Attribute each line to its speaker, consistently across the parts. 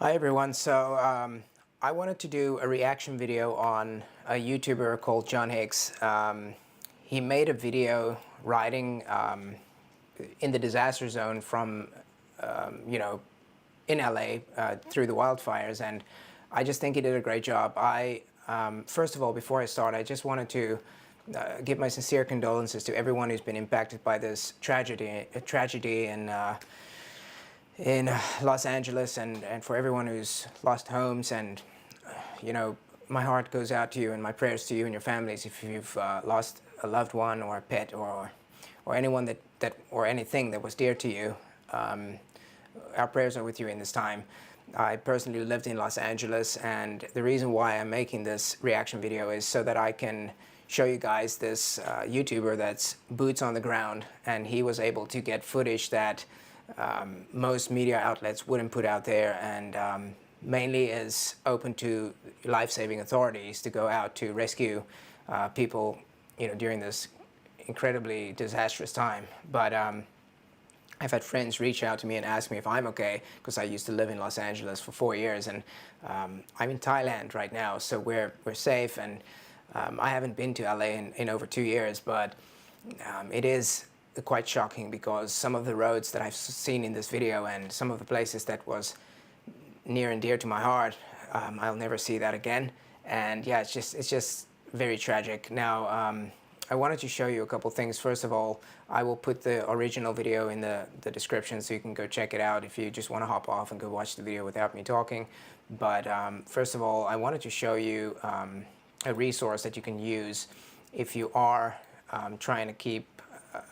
Speaker 1: Hi everyone. I wanted to do a reaction video on a YouTuber called John Hicks. He made a video riding in the disaster zone from, in LA through the wildfires, and I just think he did a great job. First of all, before I start, I just wanted to give my sincere condolences to everyone who's been impacted by this tragedy in Los Angeles, and for everyone who's lost homes. And my heart goes out to you, and my prayers to you and your families if you've lost a loved one or a pet or anyone that or anything that was dear to you. Our prayers are with you in this time. I personally lived in Los Angeles, and the reason why I'm making this reaction video is so that I can show you guys this YouTuber that's boots on the ground, and he was able to get footage that most media outlets wouldn't put out there, and mainly is open to life-saving authorities to go out to rescue people, during this incredibly disastrous time. But I've had friends reach out to me and ask me if I'm okay, because I used to live in Los Angeles for 4 years, and I'm in Thailand right now, so we're safe. And I haven't been to LA in over 2 years, but it is quite shocking, because some of the roads that I've seen in this video and some of the places that was near and dear to my heart, I'll never see that again. And yeah, it's just very tragic. Now, I wanted to show you a couple things. First of all, I will put the original video in the description, so you can go check it out if you just want to hop off and go watch the video without me talking. But first of all, I wanted to show you a resource that you can use if you are trying to keep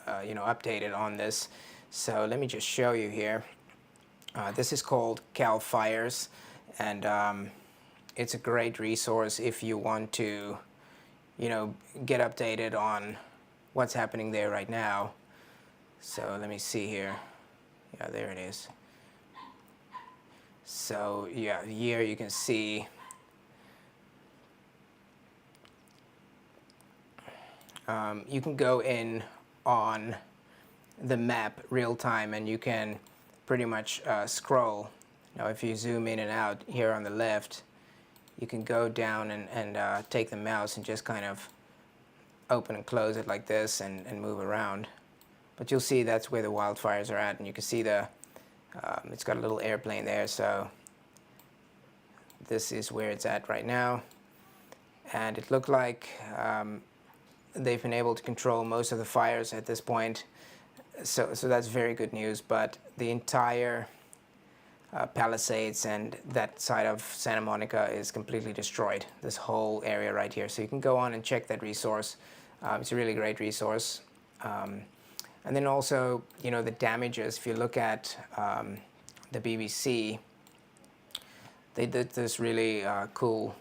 Speaker 1: updated on this. So let me just show you here. This is called Wildfires, and it's a great resource if you want to get updated on what's happening there right now. So let me see here. Yeah, there it is. So yeah, here you can see you can go in on the map real time, and you can pretty much scroll. Now if you zoom in and out here on the left, you can go down and take the mouse and just kind of open and close it like this and move around. But you'll see that's where the wildfires are at, and you can see it's got a little airplane there, so this is where it's at right now. And it looked like they've been able to control most of the fires at this point, so that's very good news. But the entire Palisades and that side of Santa Monica is completely destroyed, this whole area right here. So you can go on and check that resource. It's a really great resource. And then also, the damages, if you look at the BBC, they did this really cool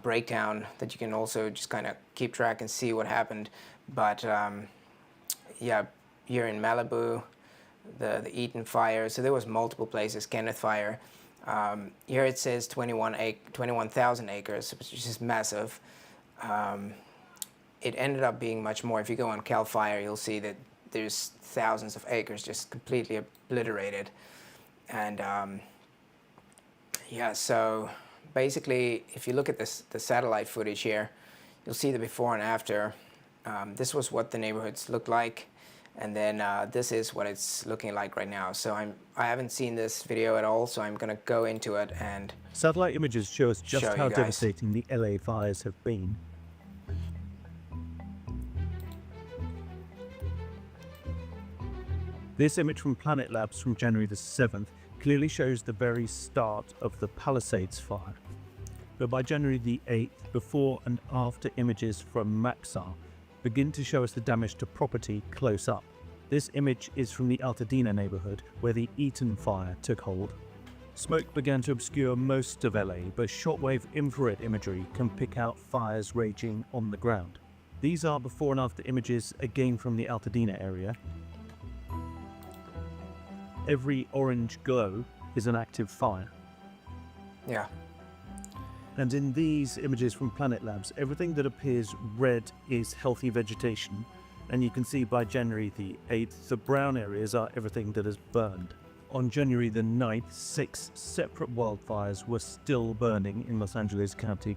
Speaker 1: breakdown that you can also just kind of keep track and see what happened. But yeah, here in Malibu, the Eaton fire, so there was multiple places. Kenneth fire, here it says 21,000 acres, which is massive. It ended up being much more. If you go on Cal Fire, you'll see that there's thousands of acres just completely obliterated. And yeah, so basically, if you look at the satellite footage here, you'll see the before and after. This was what the neighborhoods looked like, and then this is what it's looking like right now. So I haven't seen this video at all, so I'm gonna go into it and
Speaker 2: satellite images show us just how devastating the LA fires have been. This image from Planet Labs from January the 7th clearly shows the very start of the Palisades fire. But by January the 8th, before and after images from Maxar begin to show us the damage to property close up. This image is from the Pasadena neighborhood where the Eaton fire took hold. Smoke began to obscure most of LA, but shortwave infrared imagery can pick out fires raging on the ground. These are before and after images again from the Pasadena area. Every orange glow is an active fire.
Speaker 1: yeah.
Speaker 2: And in these images from Planet Labs, everything that appears red is healthy vegetation, and you can see by January the 8th, the brown areas are everything that has burned. on January the 9th, 6 separate wildfires were still burning in Los Angeles County.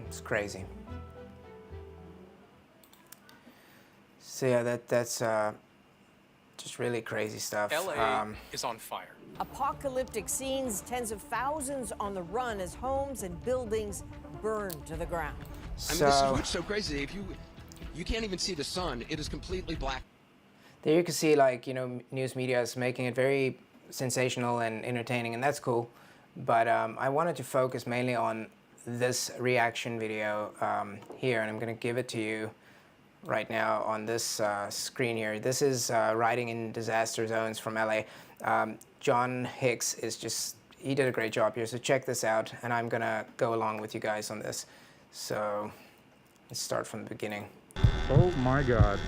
Speaker 1: It's crazy. So yeah, that's just really crazy stuff.
Speaker 3: LA is on fire.
Speaker 4: Apocalyptic scenes, tens of thousands on the run as homes and buildings burn to the ground.
Speaker 5: I mean, this is what's so crazy. If you can't even see the sun, it is completely black.
Speaker 1: There you can see, like, you know, news media is making it very sensational and entertaining, and that's cool. But I wanted to focus mainly on this reaction video here, and I'm going to give it to you right now on this screen here. This is Riding in Disaster Zones from LA. John Hicks he did a great job here, so check this out, and I'm going to go along with you guys on this. So let's start from the beginning.
Speaker 6: Oh my God.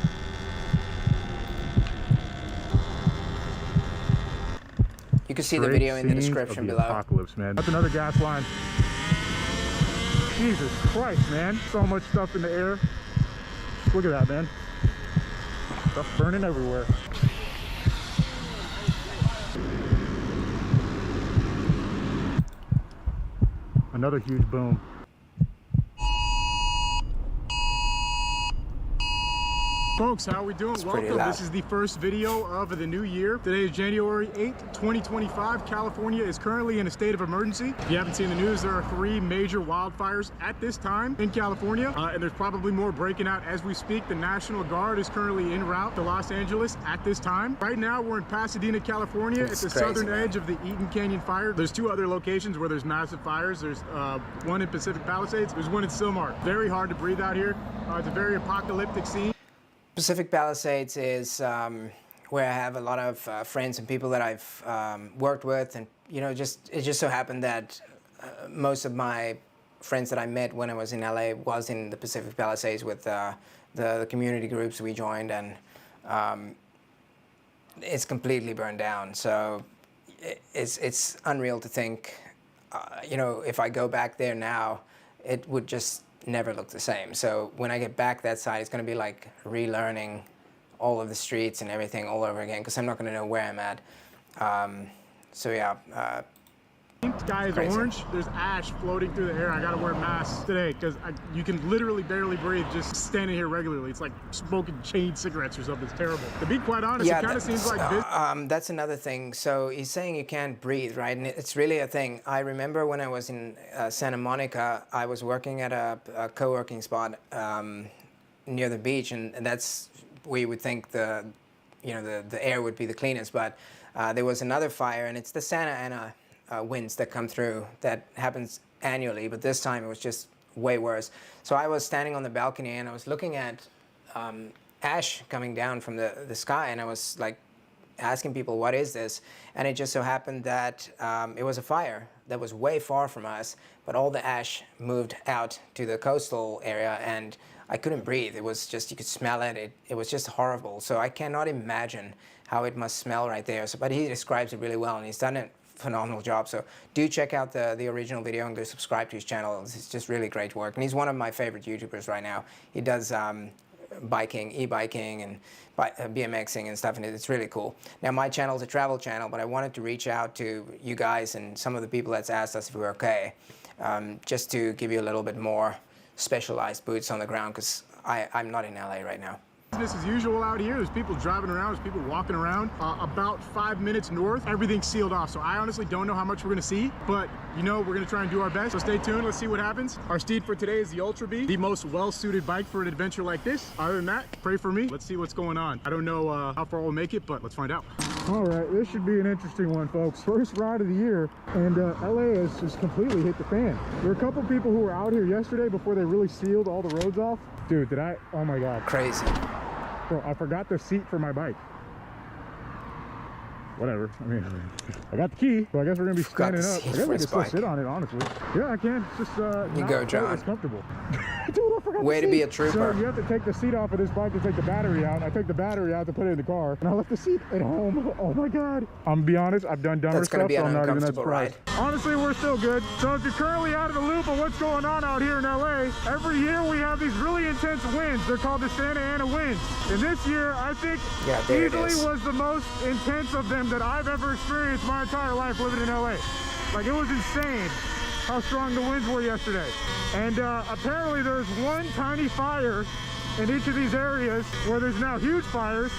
Speaker 1: You can see the video in the description below.
Speaker 6: Apocalypse, man. That's another gas line. Jesus Christ, man. So much stuff in the air. Look at that, man. Stuff burning everywhere. Another huge boom. Folks, how are we doing? Welcome. This is the first video of the new year. Today is January 8th, 2025. California is currently in a state of emergency. If you haven't seen the news, there are 3 major wildfires at this time in California, and there's probably more breaking out as we speak. The National Guard is currently en route to Los Angeles at this time. Right now, we're in Pasadena, California. It's the southern edge of the Eaton Canyon fire. There's 2 other locations where there's massive fires. There's one in Pacific Palisades. There's one in Sylmar. Very hard to breathe out here. It's a very apocalyptic scene.
Speaker 1: Pacific Palisades is where I have a lot of friends and people that I've worked with, and you know, it just so happened that most of my friends that I met when I was in LA was in the Pacific Palisades with the community groups we joined, and it's completely burned down. So it's unreal to think, you know, if I go back there now, it would just never look the same. So when I get back that side, it's going to be like relearning all of the streets and everything all over again, because I'm not going to know where I'm at. So yeah.
Speaker 6: Sky is orange. There's ash floating through the air. I gotta wear masks today because you can literally barely breathe just standing here regularly. It's like smoking chain cigarettes or something. It's terrible. To be quite honest,
Speaker 1: yeah,
Speaker 6: it kind of seems like this.
Speaker 1: That's another thing. So he's saying you can't breathe, right? And it's really a thing. I remember when I was in Santa Monica, I was working at a co-working spot near the beach, and that's where you would think the air would be the cleanest. But there was another fire, and it's the Santa Ana winds that come through. That happens annually, but this time it was just way worse. So I was standing on the balcony and I was looking at ash coming down from the sky, and I was like asking people, what is this? And it just so happened that it was a fire that was way far from us, but all the ash moved out to the coastal area, and I couldn't breathe. It was just, you could smell it. It was just horrible. So I cannot imagine how it must smell right there. So, but he describes it really well, and he's done a phenomenal job. So do check out the original video and go subscribe to his channel. It's just really great work, and he's one of my favorite YouTubers right now. He does biking, e-biking, and BMXing and stuff, and it's really cool. Now my channel is a travel channel, but I wanted to reach out to you guys and some of the people that's asked us if we were okay, just to give you a little bit more specialized boots on the ground, because I'm not in LA right now.
Speaker 6: Business as usual out here. There's people driving around, there's people walking around. About 5 minutes north, everything's sealed off. So I honestly don't know how much we're gonna see, but you know, we're gonna try and do our best. So stay tuned, let's see what happens. Our steed for today is the Ultra B, the most well-suited bike for an adventure like this. Other than that, pray for me. Let's see what's going on. I don't know how far we'll make it, but let's find out. All right, this should be an interesting one, folks. First ride of the year, and LA has just completely hit the fan. There were a couple people who were out here yesterday before they really sealed all the roads off. Dude, oh my God.
Speaker 1: Crazy.
Speaker 6: Bro, I forgot the seat for my bike. whatever. I mean, I got the key, so I guess we're gonna be standing up. I guess I can still sit on it, honestly. Yeah, I can. It's just
Speaker 1: you go, John.
Speaker 6: It's comfortable. Dude, I forgot
Speaker 1: Way
Speaker 6: the
Speaker 1: to
Speaker 6: seat.
Speaker 1: be a trooper.
Speaker 6: So you have to take the seat off of this bike to take the battery out. I take the battery out to put it in the car, and I left the seat at home. Oh my God. I'm gonna be honest, I've done dumber
Speaker 1: That's gonna
Speaker 6: stuff,
Speaker 1: be
Speaker 6: so
Speaker 1: an
Speaker 6: I'm not even that
Speaker 1: uncomfortable
Speaker 6: surprised.
Speaker 1: ride.
Speaker 6: Honestly, we're still good. So if you're currently out of the loop of what's going on out here in LA, every year we have these really intense winds. They're called the Santa Ana winds. And this year, I think easily was the most intense of them that I've ever experienced my entire life living in LA. Like, it was insane how strong the winds were yesterday. And apparently there's one tiny fire in each of these areas where there's now huge fires.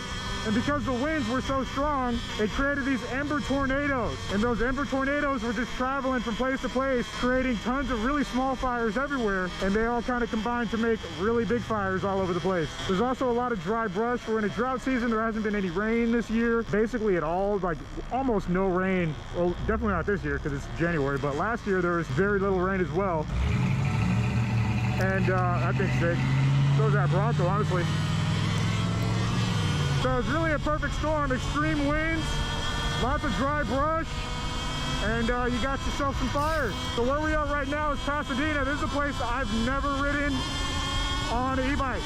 Speaker 6: And because the winds were so strong, it created these ember tornadoes. And those ember tornadoes were just traveling from place to place, creating tons of really small fires everywhere. And they all kind of combined to make really big fires all over the place. There's also a lot of dry brush. We're in a drought season. There hasn't been any rain this year, basically at all, like almost no rain. Well, definitely not this year because it's January, but last year there was very little rain as well. And that thing's sick. So is that Bronco, honestly. So it's really a perfect storm. Extreme winds, lots of dry brush, and you got yourself some fires. So where we are right now is Pasadena. This is a place I've never ridden on an e-bike.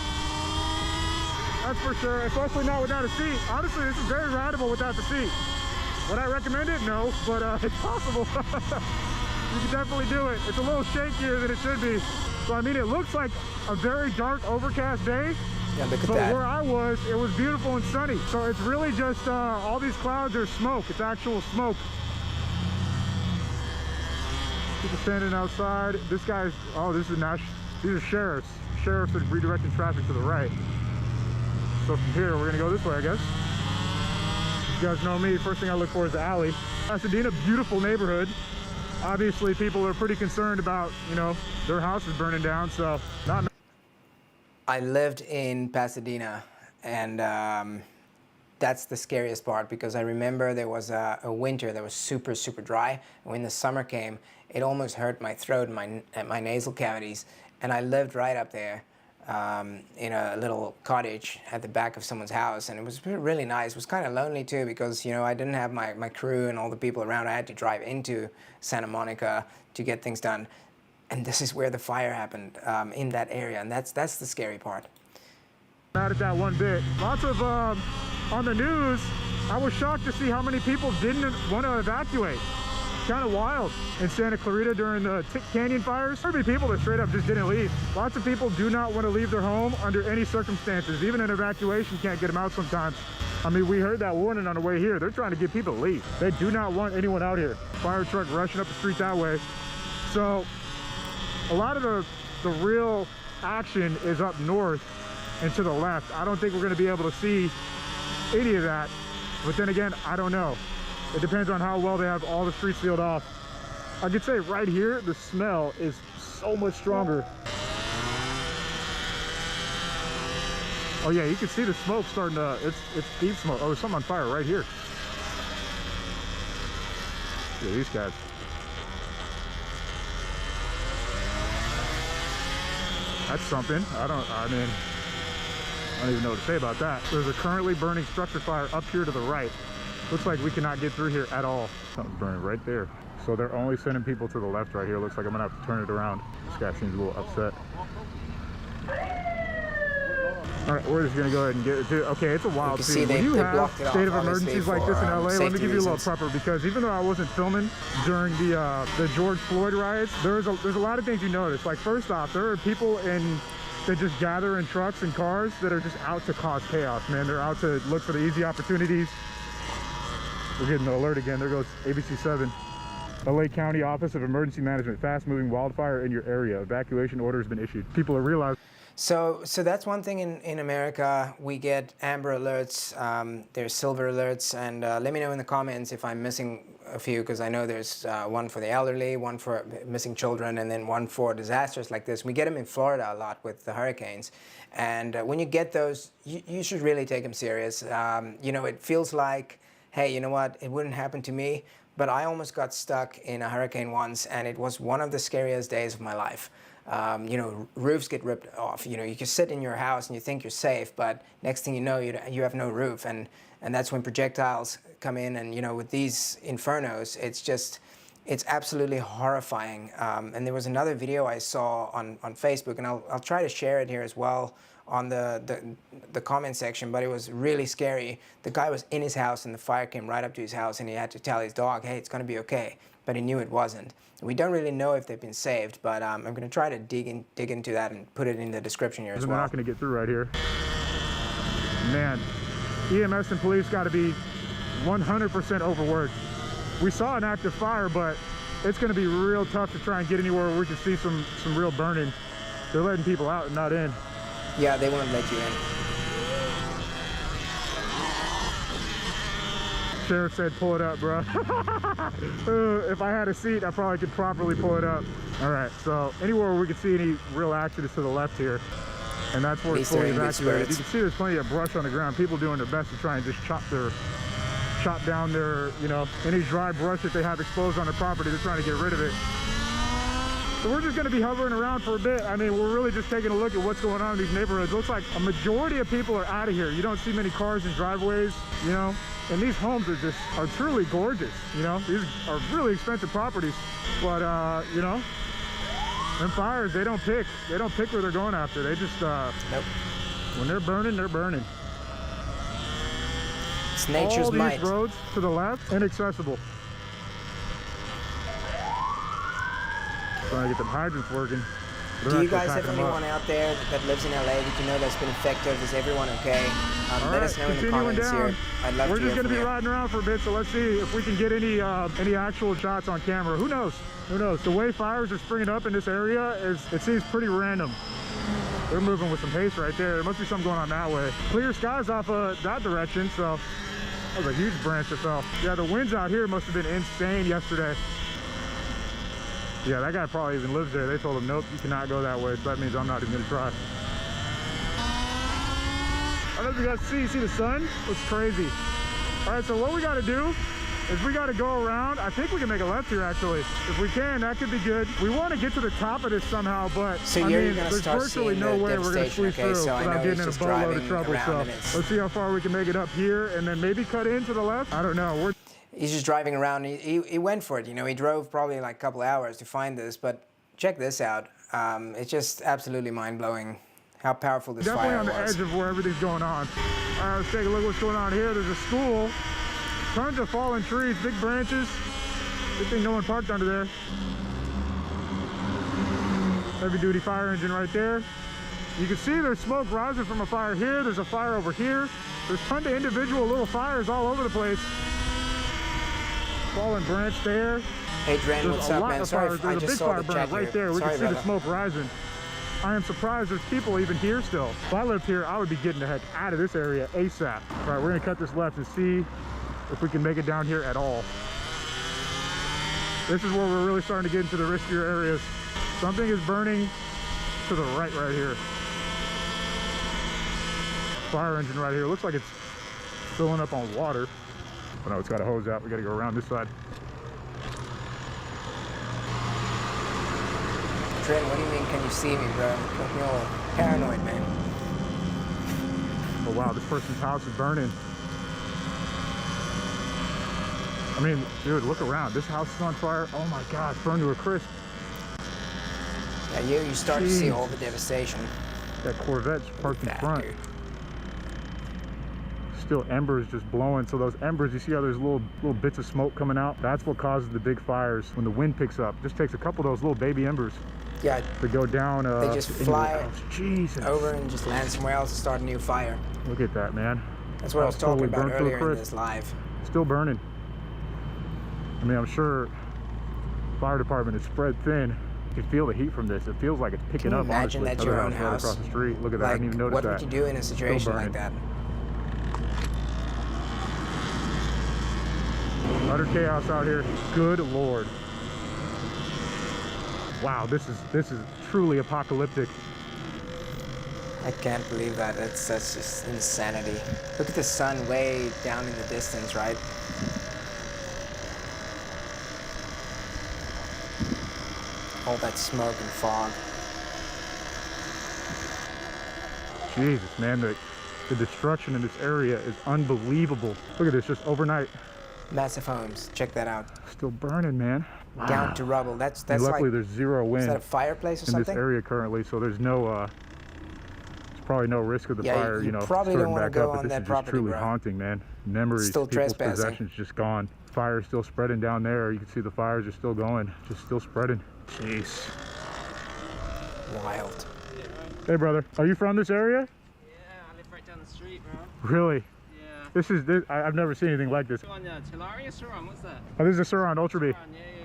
Speaker 6: That's for sure, especially not without a seat. Honestly, this is very rideable without the seat. Would I recommend it? No, but it's possible. You can definitely do it. It's a little shakier than it should be. So I mean, it looks like a very dark, overcast day.
Speaker 1: Yeah, look at
Speaker 6: but
Speaker 1: that.
Speaker 6: where I was, it was beautiful and sunny. So it's really just all these clouds are smoke. It's actual smoke. People standing outside. This guy's, oh, this is these are sheriffs. Sheriffs are redirecting traffic to the right. So from here, we're gonna go this way, I guess. You guys know me, first thing I look for is the alley. Pasadena, beautiful neighborhood. Obviously, people are pretty concerned about, you know, their house is burning down, so not.
Speaker 1: I lived in Pasadena, and that's the scariest part, because I remember there was a winter that was super, super dry. And when the summer came, it almost hurt my throat and my nasal cavities. And I lived right up there in a little cottage at the back of someone's house, and it was really nice. It was kind of lonely too, because, you know, I didn't have my crew and all the people around. I had to drive into Santa Monica to get things done. And this is where the fire happened, in that area, and that's the scary part.
Speaker 6: Not at that one bit. Lots of, on the news, I was shocked to see how many people didn't want to evacuate. Kind of wild. In Santa Clarita during the Hicks Canyon fires, there would be people that straight up just didn't leave. Lots of people do not want to leave their home under any circumstances. Even an evacuation can't get them out sometimes. I mean, we heard that warning on the way here. They're trying to get people to leave. They do not want anyone out here. Fire truck rushing up the street that way. So a lot of the real action is up north and to the left. I don't think we're going to be able to see any of that, but then again, I don't know. It depends on how well they have all the streets sealed off. I could say right here, the smell is so much stronger. Oh yeah, you can see the smoke starting to, it's deep smoke. Oh, there's something on fire right here. Look at these guys. That's something. I don't even know what to say about that. There's a currently burning structure fire up here to the right. Looks like we cannot get through here at all. Something's burning right there. So they're only sending people to the left right here. Looks like I'm gonna have to turn it around. This guy seems a little upset. All right, we're just gonna go ahead and get it to, okay, it's a wild scene. When you have state of emergencies like this in LA, let me give you a little prepper, because even though I wasn't filming during the George Floyd riots, there's a lot of things you notice. Like, first off, there are people that just gather in trucks and cars that are just out to cause chaos, man. They're out to look for the easy opportunities. We're getting the alert again. There goes ABC 7. LA County Office of Emergency Management, fast-moving wildfire in your area. Evacuation order has been issued. People are realizing.
Speaker 1: So that's one thing in America. We get amber alerts, there's silver alerts, and let me know in the comments if I'm missing a few, because I know there's one for the elderly, one for missing children, and then one for disasters like this. We get them in Florida a lot with the hurricanes. And when you get those, you should really take them serious. You know, it feels like, hey, you know what, it wouldn't happen to me, but I almost got stuck in a hurricane once, and it was one of the scariest days of my life. You know, roofs get ripped off. You know, you can sit in your house and you think you're safe, but next thing you know, you have no roof, and that's when projectiles come in. And you know, with these infernos, it's absolutely horrifying. And there was another video I saw on Facebook, and I'll try to share it here as well on the comment section, but it was really scary. The guy was in his house and the fire came right up to his house, and he had to tell his dog, hey, it's gonna be okay, but he knew it wasn't. We don't really know if they've been saved, but I'm gonna try to dig into that and put it in the description here as well.
Speaker 6: They're not gonna get through right here. Man, EMS and police gotta be 100% overworked. We saw an active fire, but it's gonna be real tough to try and get anywhere where we can see some real burning. They're letting people out and not in.
Speaker 1: Yeah, they won't let you in.
Speaker 6: Sheriff said, pull it up, bro. If I had a seat, I probably could properly pull it up. All right, so anywhere where we can see any real action is to the left here. And that's where it's fully evacuated. You can see there's plenty of brush on the ground. People doing their best to try and just chop down their, you know, any dry brush that they have exposed on their property. They're trying to get rid of it. So we're just gonna be hovering around for a bit. I mean, we're really just taking a look at what's going on in these neighborhoods. Looks like a majority of people are out of here. You don't see many cars in driveways, you know, and these homes are truly gorgeous, you know. These are really expensive properties, but you know, them fires, they don't pick where they're going after. They just
Speaker 1: nope.
Speaker 6: When they're burning, they're burning.
Speaker 1: It's nature's might.
Speaker 6: All these roads to the left, inaccessible. Trying to get them hydrants working.
Speaker 1: Do you guys have anyone out there that lives in LA that you know that's been affected? Is everyone okay? Let us know in the comments here. I'd love to hear from you.
Speaker 6: We're just going to be riding around for a bit, so let's see if we can get any actual shots on camera. Who knows? Who knows? The way fires are springing up in this area it seems pretty random. They're moving with some pace right there. There must be something going on that way. Clear skies off that direction, so that was a huge branch that fell. Yeah, the winds out here must have been insane yesterday. Yeah, that guy probably even lives there. They told him, nope, you cannot go that way. So that means I'm not even gonna try. I don't know if you guys see the sun? It's crazy. All right, so what we gotta do is we gotta go around. I think we can make a left here, actually. If we can, that could be good. We wanna get to the top of this somehow, but
Speaker 1: so
Speaker 6: I mean,
Speaker 1: gonna
Speaker 6: there's
Speaker 1: start
Speaker 6: virtually no way we're gonna squeeze through
Speaker 1: so
Speaker 6: without getting in a boatload of trouble. So let's see how far we can make it up here and then maybe cut in to the left. I don't know.
Speaker 1: He's just driving around. He went for it, you know. He drove probably like a couple hours to find this, but check this out. It's just absolutely mind-blowing how powerful this fire was.
Speaker 6: Definitely on the edge of where everything's going on. All right, let's take a look at what's going on here. There's a school, tons of fallen trees, big branches. Good thing no one parked under there. Heavy-duty fire engine right there. You can see there's smoke rising from a fire here. There's a fire over here. There's tons of individual little fires all over the place. Fallen branch there.
Speaker 1: Hey Dren, what's up, man? Sorry, I just saw the chat
Speaker 6: right there. We can see the smoke rising. I am surprised there's people even here still. If I lived here, I would be getting the heck out of this area ASAP. All right, we're gonna cut this left and see if we can make it down here at all. This is where we're really starting to get into the riskier areas. Something is burning to the right here. Fire engine right here. Looks like it's filling up on water. Oh no, it's got a hose out. We gotta go around this side.
Speaker 1: Trent, what do you mean, can you see me, bro? Don't be all paranoid, man.
Speaker 6: Oh wow, this person's house is burning. I mean, dude, look around. This house is on fire. Oh my God, it's burned to a crisp.
Speaker 1: Yeah, you start to see all the devastation.
Speaker 6: That Corvette's parked in front.
Speaker 1: Dude.
Speaker 6: Still embers just blowing. So those embers, you see how there's little bits of smoke coming out? That's what causes the big fires when the wind picks up. Just takes a couple of those little baby embers.
Speaker 1: Yeah.
Speaker 6: To go down.
Speaker 1: They just fly
Speaker 6: over
Speaker 1: and just land somewhere else and start a new fire.
Speaker 6: Look at that, man.
Speaker 1: That's what I was talking about earlier in this live.
Speaker 6: Still burning. I mean, I'm sure fire department is spread thin. You can feel the heat from this. It feels like it's picking up.
Speaker 1: Imagine that's your own house.
Speaker 6: Right across the street. Look at that. I didn't even notice that.
Speaker 1: What would you do in a situation like that?
Speaker 6: Utter chaos out here. Good Lord. Wow, this is truly apocalyptic.
Speaker 1: I can't believe that. That's just insanity. Look at the sun way down in the distance, right? all that smoke and fog.
Speaker 6: Jesus, man, the destruction in this area is unbelievable. Look at this, just overnight.
Speaker 1: Massive homes. Check that out.
Speaker 6: Still burning, man. Wow.
Speaker 1: Down to rubble. That's
Speaker 6: And luckily
Speaker 1: like,
Speaker 6: there's zero wind
Speaker 1: is that a fireplace or
Speaker 6: in
Speaker 1: something?
Speaker 6: this area currently, so there's no there's probably no risk of the fire,
Speaker 1: you
Speaker 6: know,
Speaker 1: probably
Speaker 6: starting
Speaker 1: don't want
Speaker 6: back
Speaker 1: to go
Speaker 6: up,
Speaker 1: on
Speaker 6: but this
Speaker 1: that
Speaker 6: is just
Speaker 1: property,
Speaker 6: truly
Speaker 1: bro.
Speaker 6: haunting, man. Memories,
Speaker 1: Still
Speaker 6: people's
Speaker 1: trespassing.
Speaker 6: possessions just gone. Fire is still spreading down there. You can see the fires are still going, just still spreading. Jeez.
Speaker 1: Wild.
Speaker 6: Hey, brother, are you from this area?
Speaker 3: Yeah, I live right down the street, bro.
Speaker 6: Really?
Speaker 3: Yeah.
Speaker 6: I've never seen anything like this.
Speaker 3: On Telaria Suron, what's that?
Speaker 6: Oh, this is a Suron Ultra B.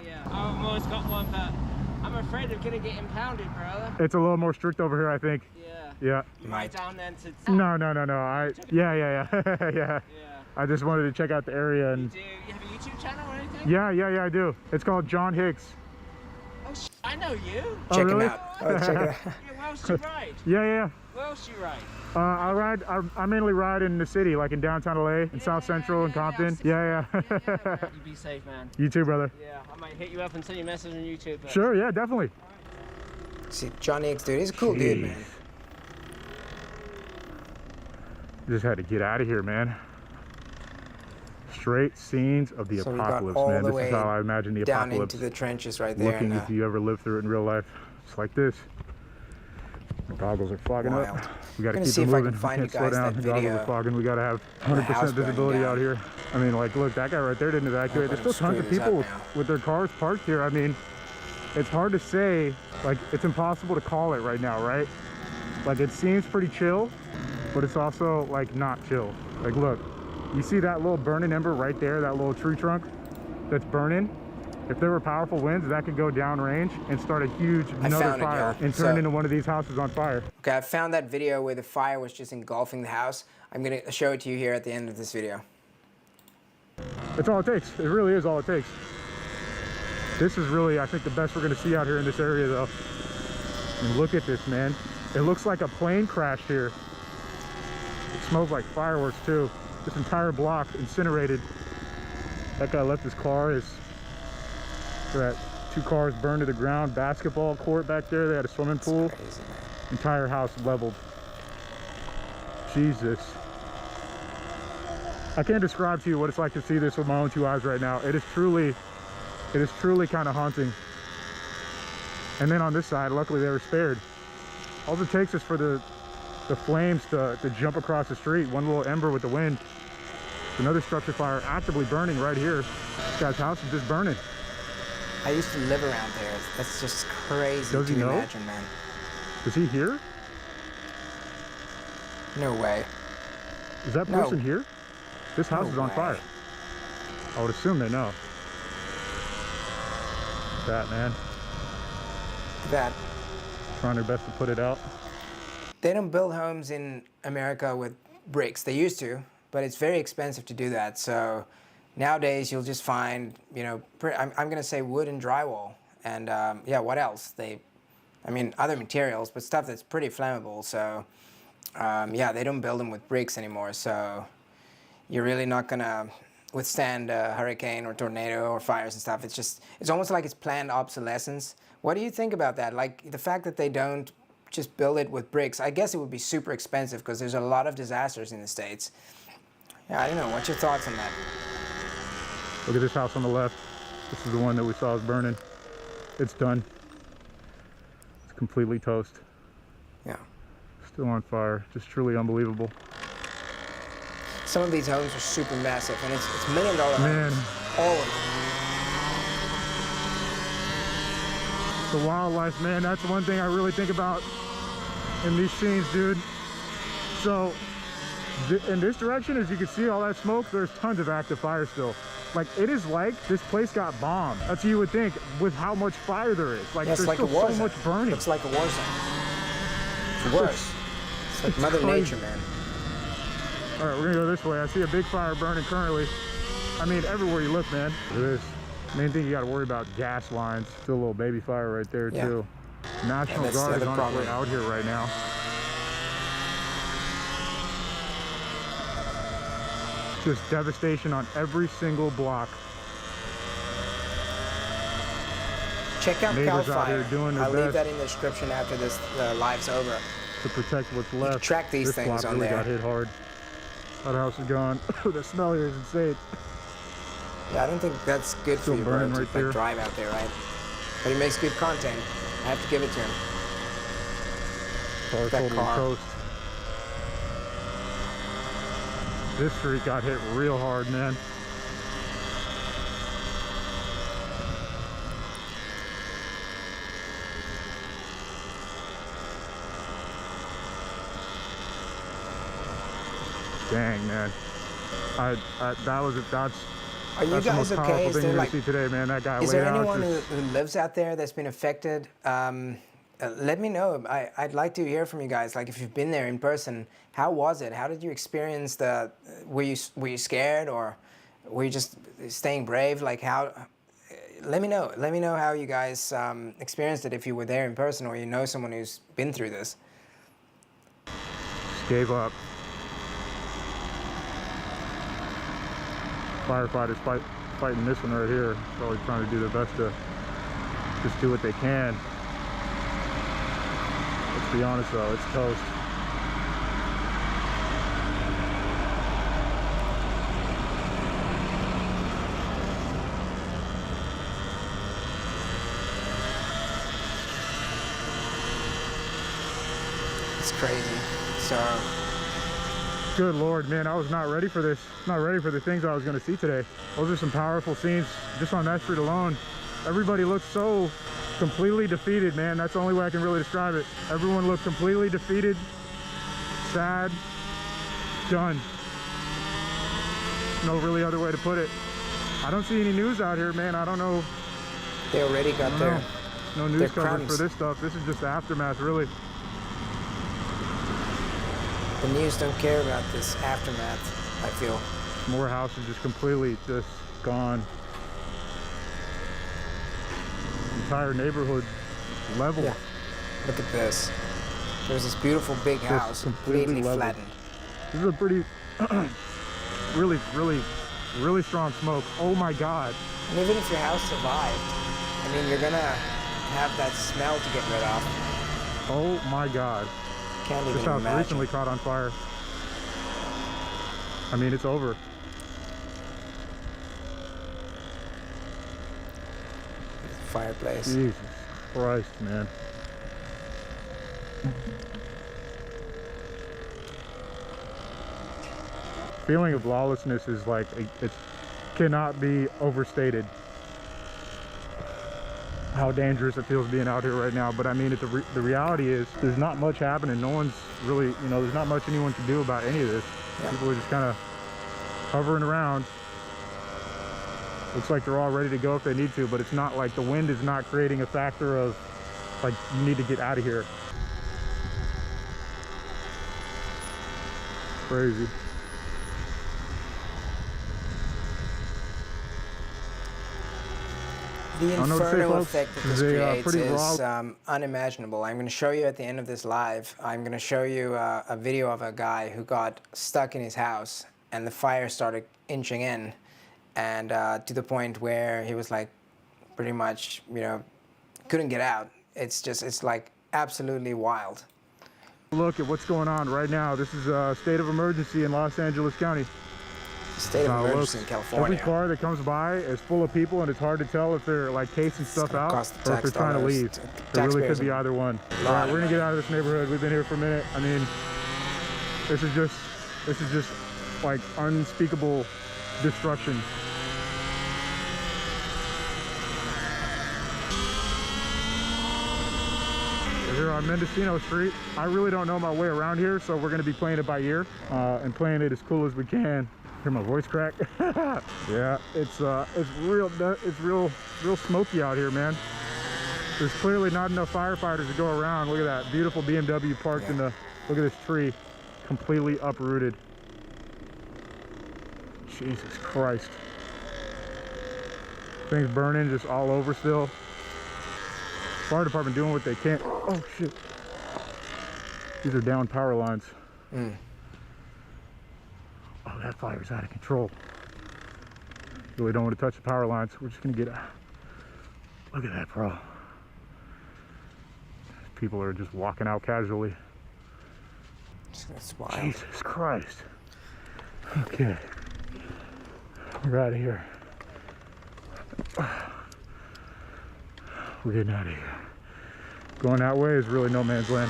Speaker 3: Yeah. I've always got one, but I'm afraid of gonna get impounded, brother.
Speaker 6: It's a little more strict over here, I think.
Speaker 3: Yeah.
Speaker 6: Yeah.
Speaker 3: You might down then to...
Speaker 6: No. Yeah.
Speaker 3: Yeah.
Speaker 6: I just wanted to check out the area and.
Speaker 3: You have a YouTube channel or anything?
Speaker 6: Yeah, I do. It's called John Hicks.
Speaker 3: Oh, I know you.
Speaker 6: Oh,
Speaker 1: Check
Speaker 6: really?
Speaker 1: him out. Oh, check it out.
Speaker 3: Yeah, where else do you ride?
Speaker 6: Yeah.
Speaker 3: Where else do you ride?
Speaker 6: I mainly ride in the city, like in downtown LA, in South Central and Compton. Yeah.
Speaker 3: You be safe, man.
Speaker 6: You too, brother.
Speaker 3: Yeah, I might hit you up and send you a message on YouTube. But...
Speaker 6: Sure, yeah, definitely.
Speaker 1: See, John Hicks, dude, he's a cool dude, man.
Speaker 6: Just had to get out of here, man. Straight scenes of the
Speaker 1: So we got
Speaker 6: apocalypse,
Speaker 1: all
Speaker 6: man.
Speaker 1: the
Speaker 6: This
Speaker 1: way
Speaker 6: is how I imagine the
Speaker 1: down
Speaker 6: apocalypse.
Speaker 1: into the trenches right there.
Speaker 6: Looking,
Speaker 1: And,
Speaker 6: if you ever lived through it in real life, it's like this. The goggles are fogging
Speaker 1: Wild.
Speaker 6: up. We gotta
Speaker 1: gonna
Speaker 6: keep
Speaker 1: see
Speaker 6: it
Speaker 1: if I
Speaker 6: moving.
Speaker 1: can find
Speaker 6: We
Speaker 1: you
Speaker 6: can't slow
Speaker 1: guys
Speaker 6: down.
Speaker 1: that
Speaker 6: The goggles
Speaker 1: video
Speaker 6: are fogging. We gotta have
Speaker 1: the house
Speaker 6: 100%
Speaker 1: burning
Speaker 6: visibility
Speaker 1: down.
Speaker 6: out here. I mean, like, look, that guy right there didn't evacuate. There's still tons of
Speaker 1: screw this
Speaker 6: people
Speaker 1: up now.
Speaker 6: with their cars parked here. I mean, it's hard to say. Like, it's impossible to call it right now, right? Like, it seems pretty chill, but it's also like not chill. Like, look, you see that little burning ember right there, that little tree trunk that's burning? If there were powerful winds, that could go downrange and start a huge another fire and turn into one of these houses on fire.
Speaker 1: Okay, I found that video where the fire was just engulfing the house. I'm gonna show it to you here at the end of this video.
Speaker 6: That's all it takes. It really is all it takes. This is really, I think, the best we're gonna see out here in this area, though. And look at this, man. It looks like a plane crashed here. It smells like fireworks, too. This entire block incinerated. That guy left his car. That 2 cars burned to the ground. Basketball court back there. They had a swimming pool.
Speaker 1: Crazy, man.
Speaker 6: Entire house leveled. Jesus. I can't describe to you what it's like to see this with my own 2 eyes right now. It is truly kind of haunting. And then on this side, luckily they were spared. All it takes is for the flames to jump across the street. One little ember with the wind. Another structure fire actively burning right here. This guy's house is just burning.
Speaker 1: I used to live around there. That's just crazy
Speaker 6: Does
Speaker 1: to
Speaker 6: he know?
Speaker 1: imagine, man.
Speaker 6: Is he here?
Speaker 1: No way.
Speaker 6: Is that
Speaker 1: No.
Speaker 6: person here? This house
Speaker 1: No
Speaker 6: is on
Speaker 1: way.
Speaker 6: fire. I would assume they know. That, man.
Speaker 1: That
Speaker 6: Trying their best to put it out.
Speaker 1: they don't build homes in America with bricks. They used to, but it's very expensive to do that. So nowadays you'll just find, you know, I'm gonna say wood and drywall, and yeah, what else? I mean, other materials, but stuff that's pretty flammable. So yeah, they don't build them with bricks anymore. So you're really not gonna withstand a hurricane or tornado or fires and stuff. It's almost like it's planned obsolescence. What do you think about that? Like the fact that they don't just build it with bricks. I guess it would be super expensive because there's a lot of disasters in the States. Yeah, I don't know. What's your thoughts on that?
Speaker 6: Look at this house on the left. This is the one that we saw was burning. It's done. It's completely toast.
Speaker 1: Yeah.
Speaker 6: Still on fire. Just truly unbelievable.
Speaker 1: Some of these homes are super massive, and it's $1 million
Speaker 6: Man.
Speaker 1: homes. All of them.
Speaker 6: The wildlife, man, that's one thing I really think about in these scenes, dude. So, in this direction, as you can see all that smoke, there's tons of active fire still. Like, it is like this place got bombed. That's what you would think with how much fire there is. Like,
Speaker 1: Yeah, it's
Speaker 6: there's
Speaker 1: like a
Speaker 6: still
Speaker 1: war
Speaker 6: so
Speaker 1: zone.
Speaker 6: much burning.
Speaker 1: Looks like a war zone. It's worse. It's like Mother
Speaker 6: crazy.
Speaker 1: Nature, man.
Speaker 6: All right, we're gonna go this way. I see a big fire burning currently. I mean, everywhere you look, man. Look at this. Main thing you gotta worry about, gas lines. Still a little baby fire right there,
Speaker 1: Yeah.
Speaker 6: too. National
Speaker 1: that's the
Speaker 6: Guard is
Speaker 1: other
Speaker 6: on its
Speaker 1: problem.
Speaker 6: way out here right now. Just devastation on every single block.
Speaker 1: Check out Cal
Speaker 6: neighbors out here
Speaker 1: Fire.
Speaker 6: doing their
Speaker 1: I'll
Speaker 6: best
Speaker 1: leave that in the description after this live's over.
Speaker 6: to protect what's left.
Speaker 1: Track these
Speaker 6: this
Speaker 1: things
Speaker 6: block
Speaker 1: on
Speaker 6: really
Speaker 1: there.
Speaker 6: got hit hard. That house is gone. The smell here is insane.
Speaker 1: Yeah, I don't think that's good for
Speaker 6: Still
Speaker 1: you, bro,
Speaker 6: burning
Speaker 1: to
Speaker 6: right there.
Speaker 1: drive out there, right? But he makes good content. I have to give it to him.
Speaker 6: Car's
Speaker 1: That
Speaker 6: totally
Speaker 1: car.
Speaker 6: toast. This street got hit real hard, man. Dang, man. That's
Speaker 1: Are you
Speaker 6: the most
Speaker 1: guys okay?
Speaker 6: powerful
Speaker 1: Is
Speaker 6: thing
Speaker 1: there
Speaker 6: you're
Speaker 1: like,
Speaker 6: gonna see today, man. That guy
Speaker 1: is
Speaker 6: way
Speaker 1: there
Speaker 6: out
Speaker 1: anyone
Speaker 6: just-
Speaker 1: who lives out there that's been affected? Let me know. I'd like to hear from you guys. Like, if you've been there in person, how was it? How did you experience the? Were you scared, or were you just staying brave? Like, how? Let me know. Let me know how you guys experienced it, if you were there in person or you know someone who's been through this.
Speaker 6: Just gave up. Firefighters fighting this one right here. Probably trying to do their best to just do what they can. Let's be honest though, it's toast.
Speaker 1: It's crazy. So
Speaker 6: Good Lord, man, I was not ready for this. Not ready for the things I was gonna see today. Those are some powerful scenes just on that street alone. Everybody looks so completely defeated, man. That's the only way I can really describe it. Everyone looked completely defeated, sad, done. No really other way to put it. I don't see any news out here, man. I don't know.
Speaker 1: they already got their
Speaker 6: No news
Speaker 1: their
Speaker 6: coverage
Speaker 1: crumbs.
Speaker 6: for this stuff. This is just the aftermath, really.
Speaker 1: The news don't care about this aftermath, I feel.
Speaker 6: More houses just completely just gone. Entire neighborhood level.
Speaker 1: Yeah. Look at this. There's this beautiful big house
Speaker 6: completely
Speaker 1: completely
Speaker 6: leveled.
Speaker 1: flattened.
Speaker 6: This is a pretty, really strong smoke. Oh my God.
Speaker 1: And even if your house survived, I mean, you're gonna have that smell to get rid of.
Speaker 6: Oh my God.
Speaker 1: Can't
Speaker 6: This
Speaker 1: even
Speaker 6: house
Speaker 1: imagine.
Speaker 6: recently caught on fire. I mean, it's over.
Speaker 1: Fireplace.
Speaker 6: Jesus Christ, man. Feeling of lawlessness is like, it cannot be overstated how dangerous it feels being out here right now. But I mean, the reality is there's not much happening. No one's really, you know, there's not much anyone can do about any of this.
Speaker 1: Yeah.
Speaker 6: People are just kind of hovering around. Looks like they're all ready to go if they need to, but it's not like the wind is not creating a factor of like, you need to get out of here. Crazy.
Speaker 1: The
Speaker 6: don't know what to say,
Speaker 1: inferno
Speaker 6: folks.
Speaker 1: effect that
Speaker 6: This
Speaker 1: this
Speaker 6: is a,
Speaker 1: creates
Speaker 6: pretty
Speaker 1: is
Speaker 6: raw-
Speaker 1: unimaginable. I'm going to show you at the end of this live, I'm going to show you a video of a guy who got stuck in his house and the fire started inching in, and to the point where he was like pretty much, you know, couldn't get out. It's like absolutely wild.
Speaker 6: Look at what's going on right now. This is a state of emergency in Los Angeles County.
Speaker 1: State of
Speaker 6: Now,
Speaker 1: emergency
Speaker 6: look,
Speaker 1: in California.
Speaker 6: Every car that comes by is full of people, and it's hard to tell if they're like casing stuff
Speaker 1: gonna
Speaker 6: out
Speaker 1: cost the
Speaker 6: or if they're
Speaker 1: tax
Speaker 6: trying to
Speaker 1: dollars,
Speaker 6: leave.
Speaker 1: t-
Speaker 6: It really
Speaker 1: taxpayers
Speaker 6: could be
Speaker 1: a
Speaker 6: either one.
Speaker 1: lot
Speaker 6: All right,
Speaker 1: of
Speaker 6: we're gonna
Speaker 1: money.
Speaker 6: get out of this neighborhood. We've been here for a minute. I mean, this is just like unspeakable destruction. We're here on Mendocino Street. I really don't know my way around here, so we're gonna be playing it by ear and playing it as cool as we can. Hear my voice crack? Yeah, it's real smoky out here, man. There's clearly not enough firefighters to go around. Look at that beautiful BMW parked in the. Look at this tree, completely uprooted. Jesus Christ. Things burning just all over still. Fire department doing what they can. Oh shit. These are down power lines. Oh, that fire's out of control. Really don't want to touch the power lines. We're just gonna get. Look at that, bro. People are just walking out casually.
Speaker 1: That's wild.
Speaker 6: Jesus Christ. Okay. We're out of here. We're getting out of here. Going that way is really no man's land.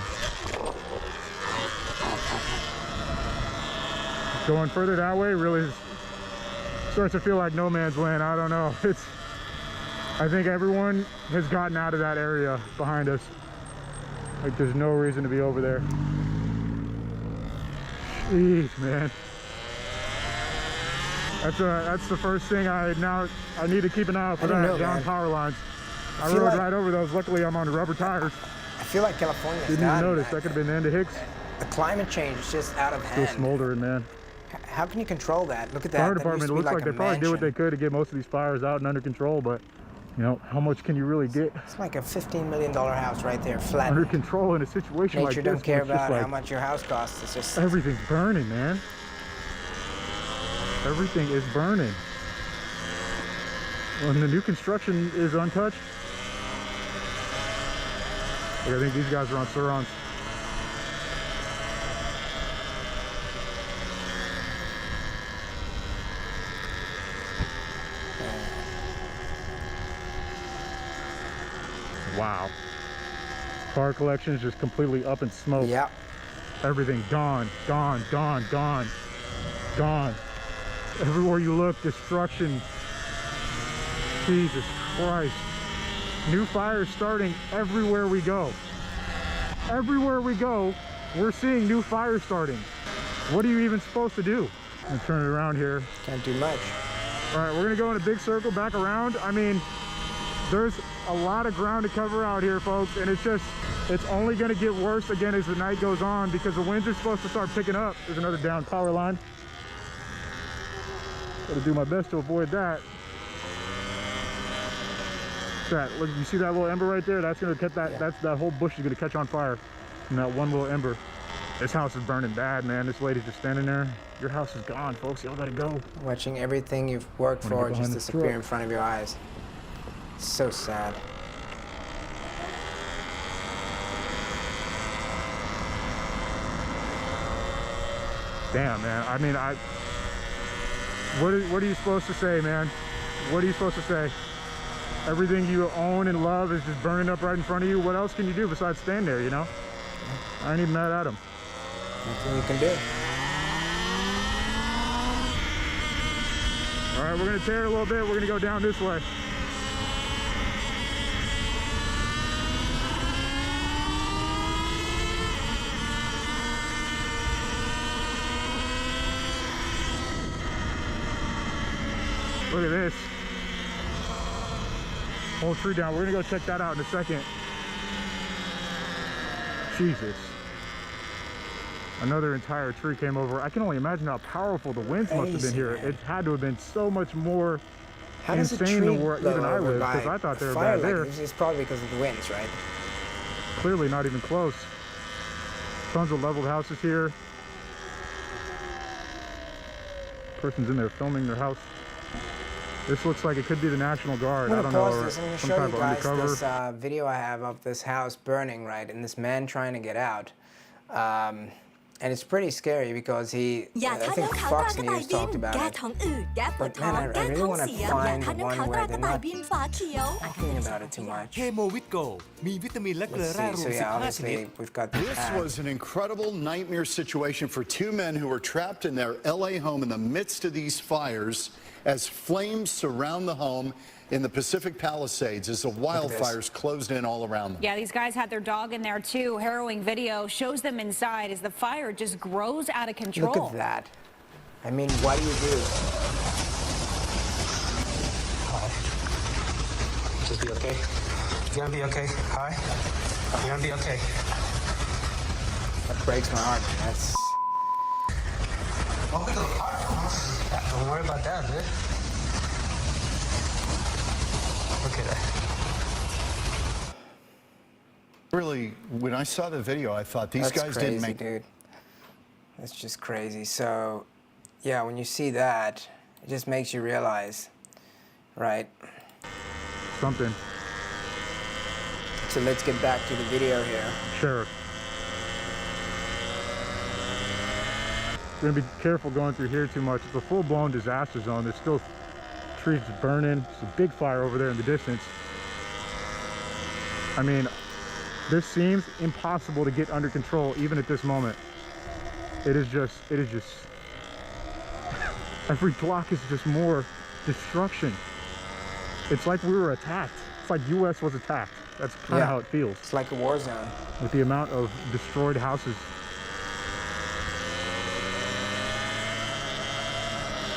Speaker 6: Going further that way really starts to feel like no man's land. I don't know. I think everyone has gotten out of that area behind us. Like there's no reason to be over there. Jeez, man. That's the first thing I need to keep an eye out for, that down power lines. I rode right over those. Luckily, I'm on rubber tires.
Speaker 1: I feel like California's
Speaker 6: didn't even notice. That could have been the end of Hicks.
Speaker 1: The climate change is just out of hand.
Speaker 6: Still smoldering, man.
Speaker 1: How can you control that? Look at that.
Speaker 6: Fire department, it looks like they probably did what they could to get most of these fires out and under control, but you know, how much can you really get?
Speaker 1: It's like a $15 million house right there, flat.
Speaker 6: Under control in a situation like this.
Speaker 1: Nature don't care about how much your house costs. It's just
Speaker 6: everything's burning, man. Everything is burning. When the new construction is untouched, I think these guys are on Surons. Wow. Car collection is just completely up in smoke.
Speaker 1: Yep.
Speaker 6: Everything gone, gone, gone, gone, gone. Everywhere you look, destruction. Jesus Christ. New fires starting everywhere we go. Everywhere we go, we're seeing new fires starting. What are you even supposed to do? I'm gonna turn it around here.
Speaker 1: Can't do much.
Speaker 6: All right, we're gonna go in a big circle back around. I mean, there's a lot of ground to cover out here, folks, and it's only gonna get worse again as the night goes on because the winds are supposed to start picking up. There's another down power line. Gotta do my best to avoid that. Look, you see that little ember right there? That's gonna catch that. Yeah. That whole bush is gonna catch on fire from that one little ember. This house is burning bad, man. This lady's just standing there. Your house is gone, folks. Y'all gotta go.
Speaker 1: Watching everything you've worked for just disappear in front of your eyes. It's so sad.
Speaker 6: Damn, man. I mean, what are you supposed to say, man? What are you supposed to say? Everything you own and love is just burning up right in front of you. What else can you do besides stand there, you know? I ain't even mad at him.
Speaker 1: Nothing you can do.
Speaker 6: All right, we're gonna tear a little bit. We're gonna go down this way. Look at this. Whole tree down. We're gonna go check that out in a second. Jesus. Another entire tree came over. I can only imagine how powerful the winds must have been here. It had to have been so much more insane than where even I live, because I thought they were bad there.
Speaker 1: It's probably because of the winds, right?
Speaker 6: Clearly not even close. Tons of leveled houses here. Person's in there filming their house. This looks like it could be the National Guard. I don't know, or some type of undercover.
Speaker 1: This video I have of this house burning, right, and this man trying to get out. And it's pretty scary because I think Fox News talked about it. But man, I really want to find one where they're not talking about it too much. So yeah, obviously we've got
Speaker 7: this was an incredible nightmare situation for two men who were trapped in their LA home in the midst of these fires as flames surround the home in the Pacific Palisades as the wildfires closed in all around them.
Speaker 8: Yeah, these guys had their dog in there too. Harrowing video shows them inside as the fire just grows out of control.
Speaker 1: Look at that. I mean, what do you do?
Speaker 9: Hi. Just be okay. You're gonna be okay. Hi. You're gonna be okay.
Speaker 1: That breaks my heart, man. That's...
Speaker 9: Welcome to the fire. Don't worry about that, dude. Look at that.
Speaker 7: Really, when I saw the video, I thought these guys didn't make...
Speaker 1: Dude. That's just crazy. So, yeah, when you see that, it just makes you realize, right?
Speaker 6: Something.
Speaker 1: It's So let's get back to the video here.
Speaker 6: Sure. We're gonna be careful going through here too much. It's a full-blown disaster zone. There's still trees burning. There's a big fire over there in the distance. I mean, this seems impossible to get under control even at this moment. It is just every block is just more destruction. It's like we were attacked. It's like US was attacked. That's kind of how it feels.
Speaker 1: It's like a war zone.
Speaker 6: With the amount of destroyed houses.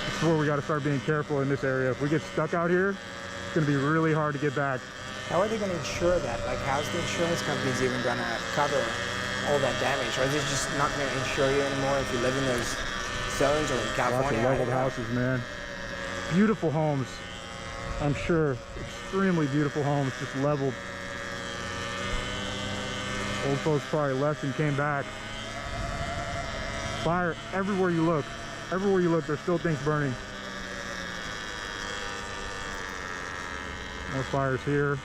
Speaker 6: This is where we got to start being careful in this area. If we get stuck out here, it's going to be really hard to get back.
Speaker 1: How are they going to insure that? Like, how's the insurance companies even going to cover all that damage? Or are they just not going to insure you anymore if you live in those zones or in California?
Speaker 6: Lots of leveled houses, man. Beautiful homes. I'm sure. Extremely beautiful homes, just leveled. Old folks probably left and came back. Fire everywhere you look. Everywhere you look, there's still things burning. More fires here.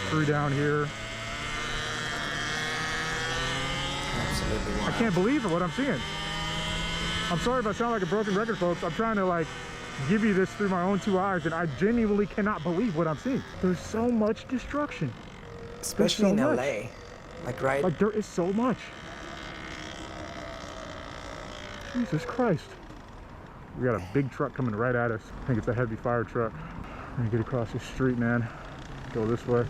Speaker 6: 3 down here.
Speaker 1: Absolutely wild.
Speaker 6: I can't believe it, what I'm seeing. I'm sorry if I sound like a broken record, folks. I'm trying to like give you this through my own 2 eyes, and I genuinely cannot believe what I'm seeing. There's so much destruction.
Speaker 1: Especially in
Speaker 6: much.
Speaker 1: LA. Like, right?
Speaker 6: Like, there is so much. Jesus Christ. We got a big truck coming right at us. I think it's a heavy fire truck. We're gonna get across the street, man. Go this way.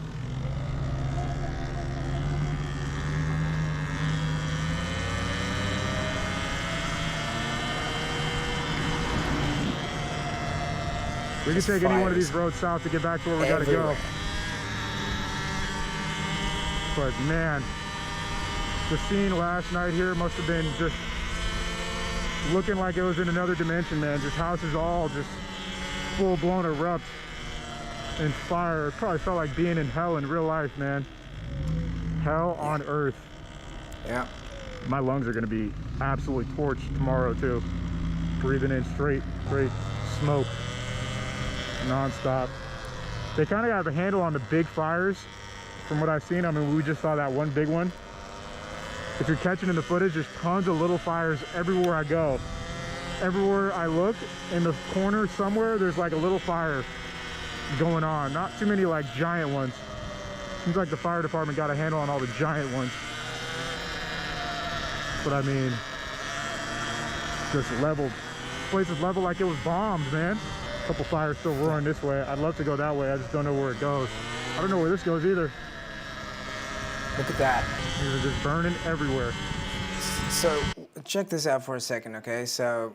Speaker 6: We can take any one of these roads south to get back to where we gotta go. But man, the scene last night here must have been just looking like it was in another dimension, man. Just houses all just full-blown erupt in fire. It probably felt like being in hell in real life, man. Hell on earth.
Speaker 1: Yeah.
Speaker 6: My lungs are gonna be absolutely torched tomorrow too. Breathing in straight smoke, non-stop. They kind of have a handle on the big fires from what I've seen. I mean, we just saw that one big one. If you're catching in the footage, there's tons of little fires everywhere I go. Everywhere I look, in the corner somewhere, there's like a little fire going on. Not too many like giant ones. Seems like the fire department got a handle on all the giant ones. But I mean, just leveled. This place is leveled like it was bombed, man. A couple fires still roaring this way. I'd love to go that way. I just don't know where it goes. I don't know where this goes either.
Speaker 1: Look at that.
Speaker 6: These are just burning everywhere.
Speaker 1: So, check this out for a second, okay? So,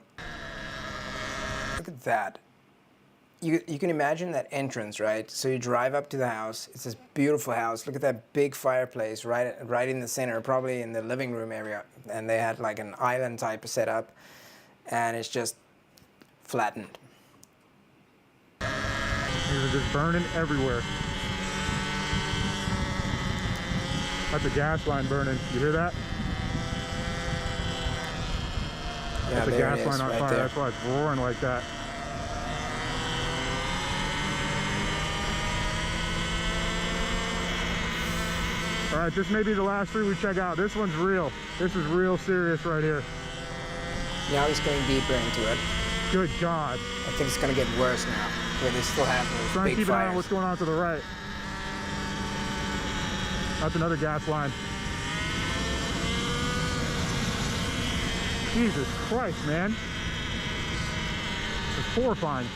Speaker 1: look at that. You can imagine that entrance, right? So you drive up to the house. It's this beautiful house. Look at that big fireplace right in the center, probably in the living room area. And they had like an island type of setup. And it's just flattened.
Speaker 6: These are just burning everywhere. That's a gas line burning. You hear that?
Speaker 1: Yeah,
Speaker 6: that's a gas line on
Speaker 1: right
Speaker 6: fire.
Speaker 1: there.
Speaker 6: That's why it's roaring like that. All right, this may be the last 3 we check out. This one's real. This is real serious right here.
Speaker 1: Now he's going deeper into it.
Speaker 6: Good God.
Speaker 1: I think it's going to get worse now, where they still have those
Speaker 6: Trying to
Speaker 1: big
Speaker 6: keep an eye on
Speaker 1: fires.
Speaker 6: what's going on to the right. That's another gas line. Jesus Christ, man. It's horrifying.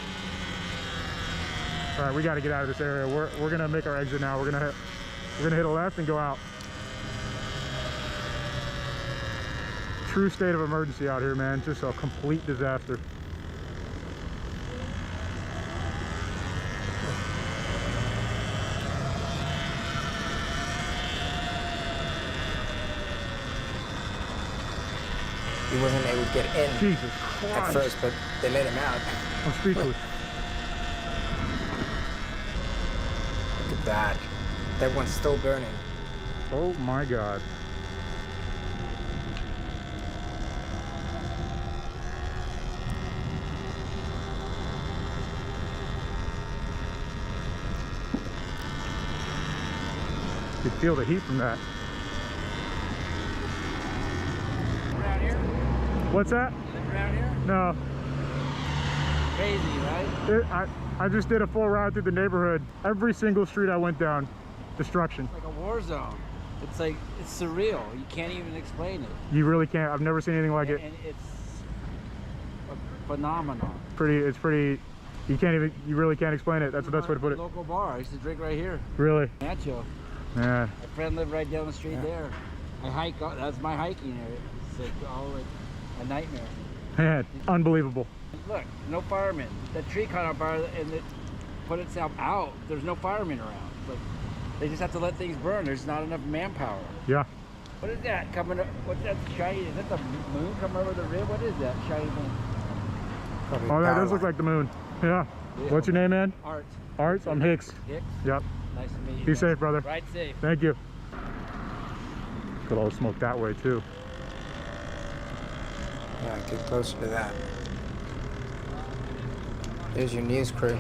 Speaker 6: All right, we got to get out of this area. We're gonna make our exit now. We're gonna hit a left and go out. True state of emergency out here, man. Just a complete disaster.
Speaker 1: He wasn't able to get in
Speaker 6: Jesus Christ.
Speaker 1: at first, but they let him out.
Speaker 6: I'm speechless.
Speaker 1: Look at that. That one's still burning.
Speaker 6: Oh my God. You could feel the heat from that.
Speaker 3: Around here?
Speaker 6: What's that?
Speaker 3: You live around here?
Speaker 6: No.
Speaker 3: Crazy, right?
Speaker 6: I just did a full ride through the neighborhood. Every single street I went down, destruction.
Speaker 3: It's like a war zone. It's like, it's surreal. You can't even explain it.
Speaker 6: You really can't. I've never seen anything like it.
Speaker 3: And it's a phenomenon.
Speaker 6: It's pretty, you really can't explain it. That's the best way to put it.
Speaker 3: Local bar. I used to drink right here.
Speaker 6: Really?
Speaker 3: Nacho.
Speaker 6: Yeah.
Speaker 3: My friend lived right down the street there. I hike, that's my hiking area. It's like all like a nightmare.
Speaker 6: Man, unbelievable.
Speaker 3: Look, no firemen. That tree caught on fire and it put itself out. There's no firemen around. Like, they just have to let things burn. There's not enough manpower.
Speaker 6: Yeah.
Speaker 3: What is that coming up? What's that shiny? Is that the moon coming over the rim? What is that shiny thing?
Speaker 1: Probably
Speaker 6: Oh, that
Speaker 1: power
Speaker 6: does look
Speaker 1: line.
Speaker 6: like the moon. Yeah. What's your name, man?
Speaker 3: Art.
Speaker 6: Art? I'm Hicks.
Speaker 3: Hicks?
Speaker 6: Yep.
Speaker 3: Nice to meet you.
Speaker 6: Be
Speaker 3: guys.
Speaker 6: safe, brother.
Speaker 3: Ride safe.
Speaker 6: Thank you. Got all the smoke that way, too.
Speaker 1: Yeah, get closer to that. There's your news crew.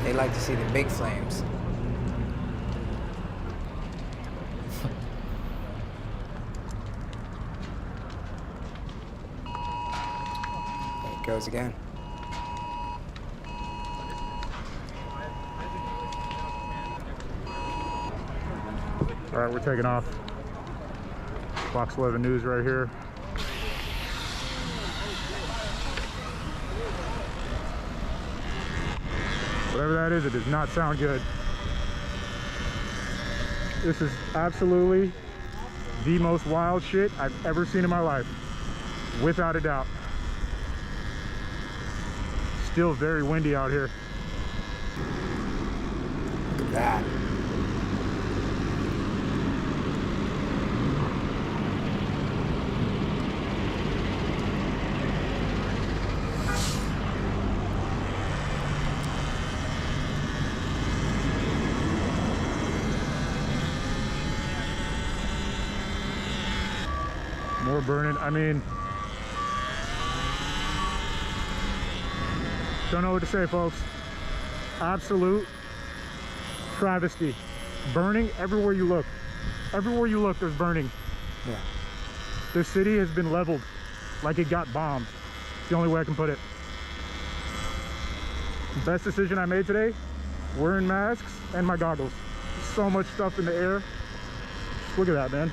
Speaker 1: They like to see the big flames. There it goes again.
Speaker 6: All right, we're taking off. Fox 11 News right here. Whatever that is, it does not sound good. This is absolutely the most wild shit I've ever seen in my life. Without a doubt. Still very windy out here.
Speaker 1: Look at that.
Speaker 6: More burning. I mean, don't know what to say, folks. Absolute travesty. Burning everywhere you look. Everywhere you look, there's burning.
Speaker 1: Yeah.
Speaker 6: This city has been leveled like it got bombed. It's the only way I can put it. Best decision I made today, wearing masks and my goggles. So much stuff in the air. Look at that, man.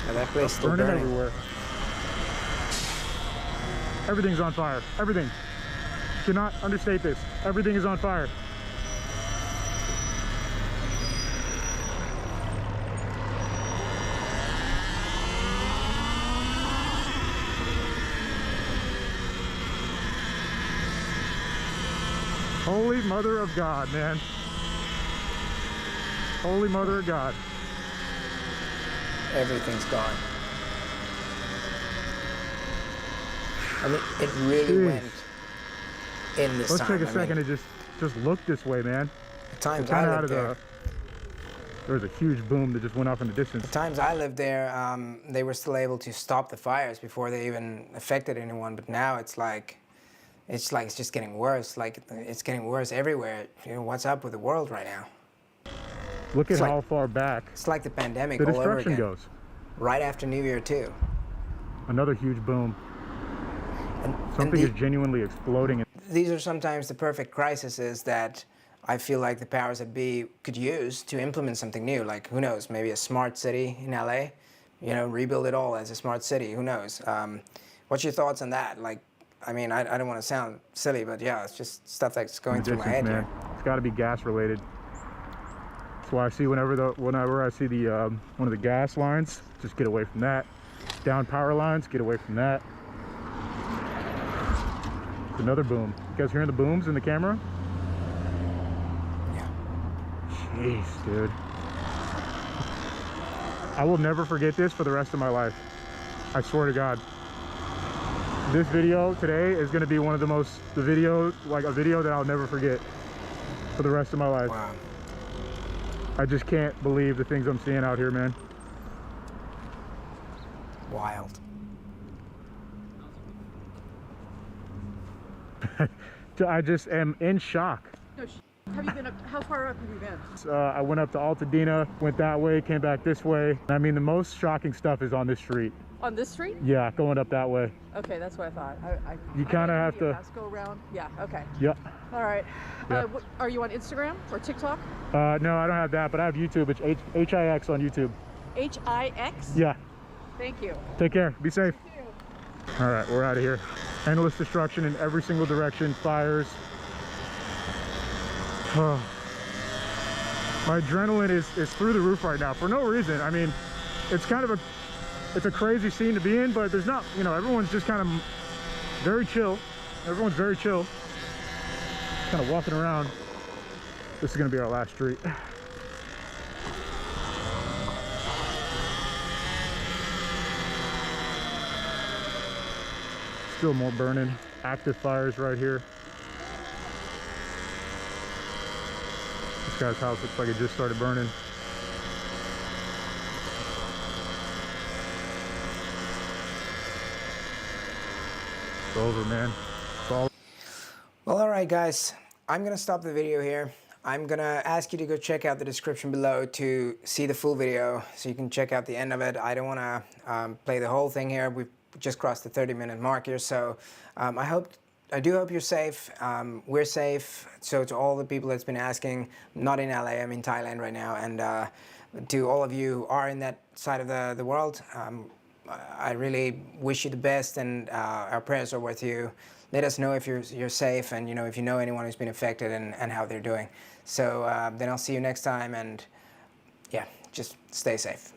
Speaker 1: Yeah, that place is still
Speaker 6: Burning
Speaker 1: burning.
Speaker 6: everywhere. Everything's on fire. Everything. Cannot understate this. Everything is on fire. Holy Mother of God, man. Holy Mother of God.
Speaker 1: Everything's gone. I mean, it really
Speaker 6: Jeez.
Speaker 1: went in this
Speaker 6: Let's
Speaker 1: time.
Speaker 6: take a second and just look this way, man.
Speaker 1: The times
Speaker 6: Kinda
Speaker 1: I
Speaker 6: out
Speaker 1: lived
Speaker 6: of
Speaker 1: there.
Speaker 6: there was a huge boom that just went off in the distance.
Speaker 1: The times I lived there, they were still able to stop the fires before they even affected anyone. But now it's just getting worse. Like it's getting worse everywhere. You know, what's up with the world right now?
Speaker 6: Look at
Speaker 1: It's like-
Speaker 6: how far back
Speaker 1: It's like the pandemic
Speaker 6: the
Speaker 1: all over
Speaker 6: destruction
Speaker 1: again.
Speaker 6: goes.
Speaker 1: Right after New Year too.
Speaker 6: Another huge boom.
Speaker 1: And
Speaker 6: Something is genuinely exploding.
Speaker 1: these are sometimes the perfect crises that I feel like the powers that be could use to implement something new. Like, who knows, maybe a smart city in LA, you know, rebuild it all as a smart city, who knows? What's your thoughts on that? Like, I mean, I don't want to sound silly, but yeah, it's just stuff that's going through my head
Speaker 6: man.
Speaker 1: here.
Speaker 6: It's got to be gas related. That's why I see whenever I see the one of the gas lines, just get away from that. Down power lines, get away from that. It's another boom. You guys hearing the booms in the camera?
Speaker 1: Yeah.
Speaker 6: Jeez, dude. I will never forget this for the rest of my life. I swear to God. This video today is going to be one of a video that I'll never forget for the rest of my life.
Speaker 1: Wow.
Speaker 6: I just can't believe the things I'm seeing out here, man.
Speaker 1: Wild.
Speaker 6: I just am in shock.
Speaker 10: Have you been up, how far up have you been?
Speaker 6: I went up to Pasadena, went that way, came back this way. I mean, the most shocking stuff is on this street.
Speaker 10: On this street?
Speaker 6: Yeah, going up that way.
Speaker 10: Okay, that's what I thought.
Speaker 6: You kind of have to
Speaker 10: go around. Yeah. Okay.
Speaker 6: Yeah.
Speaker 10: All right.
Speaker 6: Yeah.
Speaker 10: Are you on Instagram or TikTok?
Speaker 6: No, I don't have that, but I have YouTube. It's Hix on YouTube.
Speaker 10: Hix?
Speaker 6: Yeah.
Speaker 10: Thank you.
Speaker 6: Take care. Be safe. All right, we're out of here. Endless destruction in every single direction. Fires. Oh. My adrenaline is through the roof right now for no reason. I mean, it's kind of it's a crazy scene to be in, but there's not, you know, everyone's just kind of very chill. Everyone's very chill. Kind of walking around. This is gonna be our last street. Still more burning. Active fires right here. This guy's house looks like it just started burning. It's over, man. It's all.
Speaker 1: Well, all right, guys. I'm gonna stop the video here. I'm gonna ask you to go check out the description below to see the full video, so you can check out the end of it. I don't wanna play the whole thing here. We've just crossed the 30-minute mark here, so I do hope you're safe. We're safe. So to all the people that's been asking, not in LA, I'm in Thailand right now, and to all of you who are in that side of the world, I really wish you the best, and our prayers are with you. Let us know if you're safe, and if you know anyone who's been affected and how they're doing. So then I'll see you next time, and yeah, just stay safe.